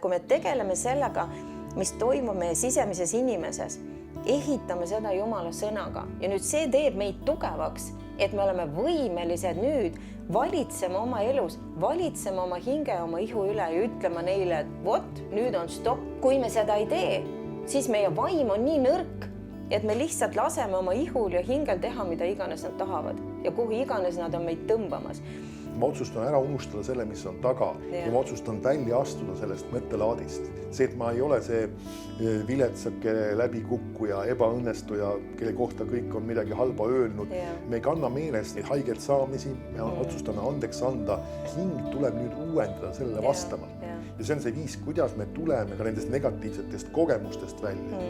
kui me tegeleme sellega, mis toimub meie sisemises inimeses, ehitame seda Jumala sõnaga ja nüüd see teeb meid tugevaks, et me oleme võimelised nüüd valitsema oma elus, valitsema oma hinge ja oma ihu üle ja ütlema neile, et vot, nüüd on stopp. Kui me seda ei tee, siis meie vaim on nii nõrk, et me lihtsalt laseme oma ihul ja hingel teha, mida iganes nad tahavad ja kuhu iganes nad on meid tõmbamas. Ma otsustan ära unustada selle, mis on taga ja ma otsustan välja astuda sellest mõttelaadist. See, et ma ei ole see viletsake läbikukkuja, ebaõnnestuja, kelle kohta kõik on midagi halba öelnud. Me ei kanna meeles neid haigelt saamisi, me otsustame andeks anda. Hing tuleb nüüd uuendada sellele vastavalt. Ja see on see viis, kuidas me tuleme ka nendest negatiivsetest kogemustest välja.